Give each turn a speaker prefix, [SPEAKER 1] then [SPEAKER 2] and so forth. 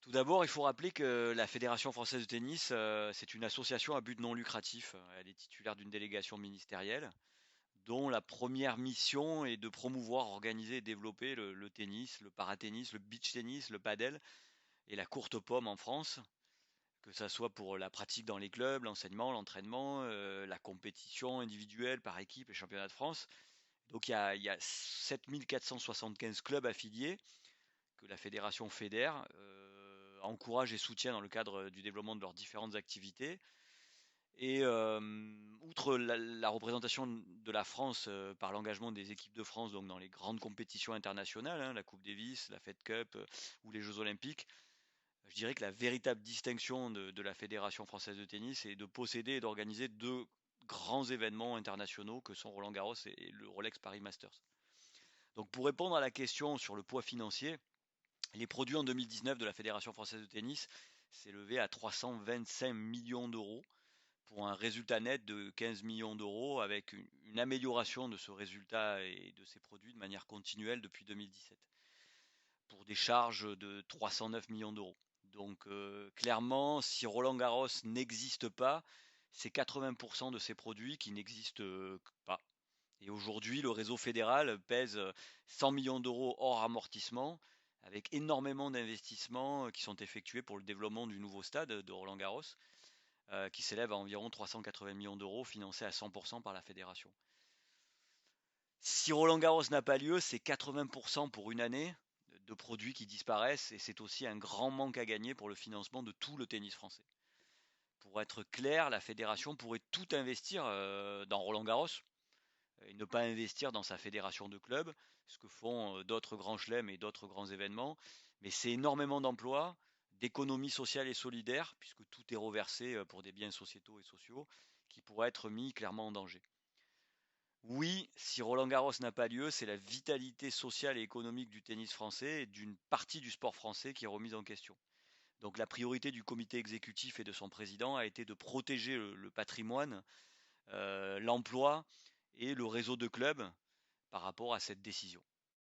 [SPEAKER 1] Tout d'abord, il faut rappeler que la Fédération française de tennis, c'est une association à but non lucratif. Elle est titulaire d'une délégation ministérielle, dont la première mission est de promouvoir, organiser et développer le tennis, le paratennis, le beach tennis, le padel et la courte pomme en France, que ça soit pour la pratique dans les clubs, l'enseignement, l'entraînement, la compétition individuelle par équipe, les championnats de France. Donc il y a 7 475 clubs affiliés que la fédération fédère, encourage et soutient dans le cadre du développement de leurs différentes activités. Et outre la représentation de la France par l'engagement des équipes de France donc dans les grandes compétitions internationales, hein, la Coupe Davis, la Fed Cup ou les Jeux Olympiques, je dirais que la véritable distinction de la Fédération française de tennis est de posséder et d'organiser deux grands événements internationaux que sont Roland Garros et le Rolex Paris Masters. Donc pour répondre à la question sur le poids financier, les produits en 2019 de la Fédération française de tennis s'élevaient à 325 millions d'euros pour un résultat net de 15 millions d'euros avec une amélioration de ce résultat et de ces produits de manière continuelle depuis 2017 pour des charges de 309 millions d'euros. Donc clairement, si Roland Garros n'existe pas, c'est 80% de ces produits qui n'existent pas. Et aujourd'hui, le réseau fédéral pèse 100 millions d'euros hors amortissement, avec énormément d'investissements qui sont effectués pour le développement du nouveau stade de Roland-Garros, qui s'élève à environ 380 millions d'euros, financés à 100% par la fédération. Si Roland-Garros n'a pas lieu, c'est 80% pour une année de produits qui disparaissent, et c'est aussi un grand manque à gagner pour le financement de tout le tennis français. Pour être clair, la fédération pourrait tout investir dans Roland-Garros, et ne pas investir dans sa fédération de clubs, ce que font d'autres grands chelems et d'autres grands événements. Mais c'est énormément d'emplois, d'économies sociales et solidaires, puisque tout est reversé pour des biens sociétaux et sociaux, qui pourraient être mis clairement en danger. Oui, si Roland Garros n'a pas lieu, c'est la vitalité sociale et économique du tennis français et d'une partie du sport français qui est remise en question. Donc la priorité du comité exécutif et de son président a été de protéger le patrimoine, l'emploi et le réseau de clubs par rapport à cette décision.